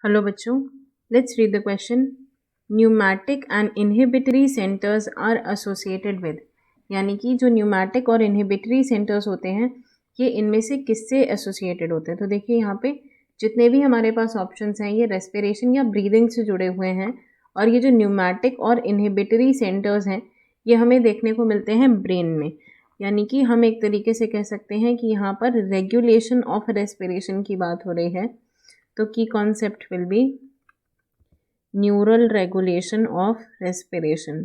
Hello बच्चों, let's read the question. Pneumatic and inhibitory centres are associated with, यानी कि जो न्यूमैटिक और इनहिबिटरी सेंटर्स होते हैं ये इनमें से किससे एसोसिएटेड होते हैं। तो देखिए यहाँ पे जितने भी हमारे पास ऑप्शंस हैं ये रेस्पिरेशन या ब्रीदिंग से जुड़े हुए हैं, और ये जो न्यूमैटिक और इनहिबिटरी सेंटर्स हैं ये हमें देखने को मिलते हैं ब्रेन में। यानी कि हम एक तरीके से कह सकते हैं कि यहाँ पर रेगुलेशन ऑफ रेस्पिरेशन की बात हो रही है। तो की concept will be neural regulation of respiration.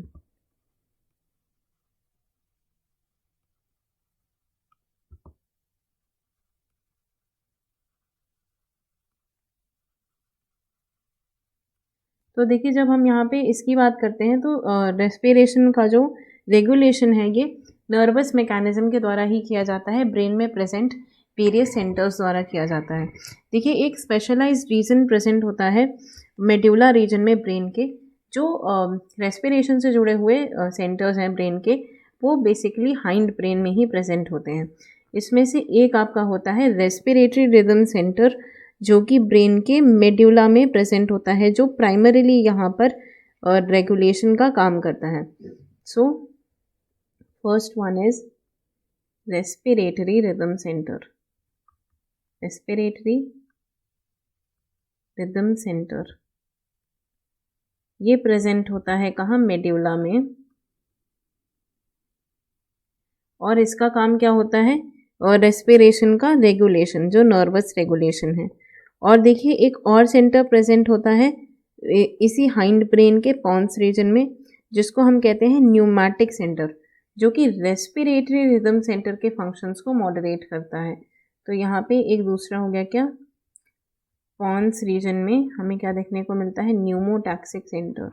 तो देखिए जब हम यहाँ पे इसकी बात करते हैं तो रेस्पिरेशन का जो रेगुलेशन है ये नर्वस मैकेनिज्म के द्वारा ही किया जाता है, ब्रेन में प्रेजेंट वेरियस सेंटर्स द्वारा किया जाता है। देखिए एक स्पेशलाइज्ड रीजन प्रेजेंट होता है मेडुला रीजन में ब्रेन के, जो रेस्पिरेशन से जुड़े हुए सेंटर्स हैं ब्रेन के, वो बेसिकली हाइंड ब्रेन में ही प्रेजेंट होते हैं। इसमें से एक आपका होता है रेस्पिरेटरी रिदम सेंटर, जो कि ब्रेन के मेड्यूला में प्रेजेंट होता है, जो प्राइमरीली यहाँ पर रेगुलेशन का काम करता है। So first one is respiratory rhythm centre. Respiratory rhythm centre ये प्रेजेंट होता है कहाँ? मेड्यूला में। और इसका काम क्या होता है? और रेस्पिरेशन का रेगुलेशन, जो नर्वस रेगुलेशन है। और देखिए एक और सेंटर प्रेजेंट होता है इसी हाइंड ब्रेन के पॉन्स रीजन में, जिसको हम कहते हैं न्यूमैटिक सेंटर, जो कि रेस्पिरेटरी रिदम सेंटर के फंक्शंस को मॉडरेट करता है। तो यहाँ पे एक दूसरा हो गया क्या? पॉन्स रीजन में हमें क्या देखने को मिलता है? Pneumotaxic centre.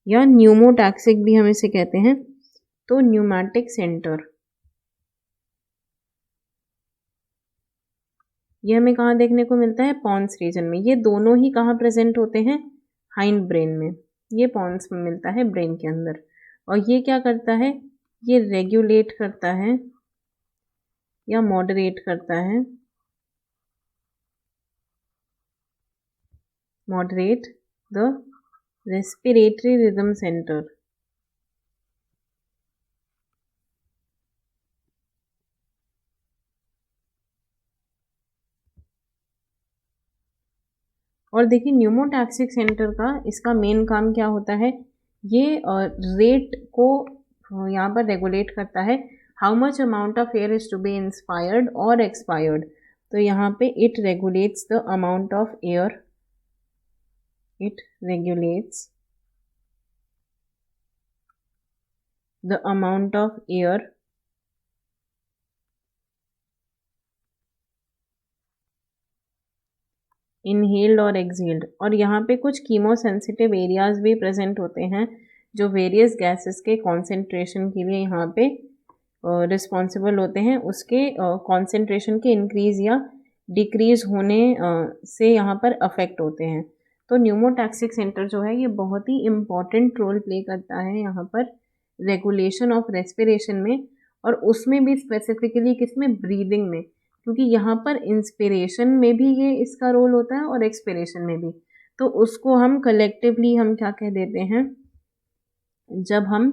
या न्यूमोटैक्सिक भी हम इसे कहते हैं। तो न्यूमैटिक सेंटर ये हमें कहाँ देखने को मिलता है? पॉन्स रीजन में। ये दोनों ही कहाँ प्रेजेंट होते हैं? हाइंड ब्रेन में। ये पॉन्स में मिलता है ब्रेन के अंदर। और ये क्या करता है? ये रेगुलेट करता है या मॉडरेट करता है, moderate the respiratory rhythm centre. और देखिए न्यूमोटैक्सिक सेंटर का इसका मेन काम क्या होता है? ये रेट को यहाँ पर रेगुलेट करता है, how much amount of air is to be inspired और एक्सपायर्ड। तो यहाँ पे it regulates the amount of air, it regulates the amount of air inhaled और एक्सहेल्ड। और यहाँ पे कुछ कीमोसेंसिटिव एरियाज भी प्रेजेंट होते हैं, जो वेरियस गैसेस के कॉन्सेंट्रेशन के लिए यहाँ पे रिस्पॉन्सिबल होते हैं, उसके कॉन्सेंट्रेशन के इंक्रीज या डिक्रीज होने से यहाँ पर अफेक्ट होते हैं। तो न्यूमोटैक्सिक सेंटर जो है ये बहुत ही इम्पॉर्टेंट रोल प्ले करता है यहाँ पर रेगुलेशन ऑफ रेस्पिरेशन में, और उसमें भी स्पेसिफिकली किसमें? ब्रीदिंग में, क्योंकि यहाँ पर इंस्पिरेशन में भी ये इसका रोल होता है और एक्सपिरेशन में भी। तो उसको हम कलेक्टिवली हम क्या कह देते हैं? जब हम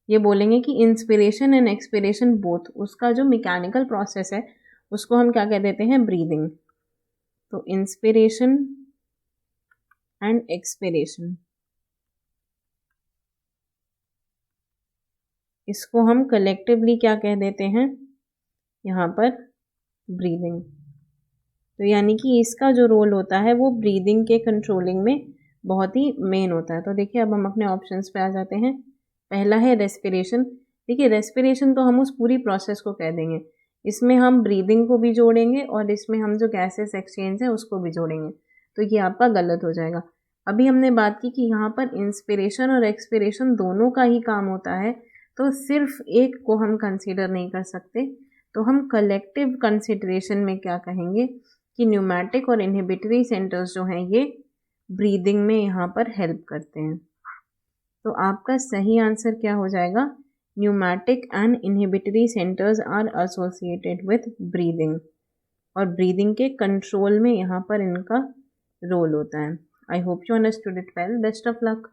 ये बोलेंगे कि इंस्पिरेशन एंड एक्सपिरेशन बोथ, उसका जो मैकेनिकल प्रोसेस है उसको हम क्या कह देते हैं? ब्रीदिंग। तो इंस्पिरेशन एंड एक्सपिरेशन, इसको हम कलेक्टिवली क्या कह देते हैं? यहाँ पर ब्रीदिंग। तो यानी कि इसका जो रोल होता है वो ब्रीदिंग के कंट्रोलिंग में बहुत ही मेन होता है। तो देखिए अब हम अपने ऑप्शंस पे आ जाते हैं। पहला है रेस्पिरेशन। देखिए रेस्पिरेशन तो हम उस पूरी प्रोसेस को कह देंगे, इसमें हम ब्रीदिंग को भी जोड़ेंगे और इसमें हम जो गैसेस एक्सचेंज है उसको भी जोड़ेंगे, तो ये आपका गलत हो जाएगा। अभी हमने बात की कि यहाँ पर इंस्पिरेशन और एक्सपिरेशन दोनों का ही काम होता है, तो सिर्फ एक को हम कंसीडर नहीं कर सकते। तो हम कलेक्टिव कंसिडरेशन में क्या कहेंगे कि न्यूमैटिक और इनहिबिटरी सेंटर्स जो हैं ये ब्रीदिंग में यहाँ पर हेल्प करते हैं। तो आपका सही आंसर क्या हो जाएगा? Pneumatic and inhibitory centres are associated with breathing, और ब्रीदिंग के कंट्रोल में यहाँ पर इनका रोल होता है। I hope you understood it well. Best of luck.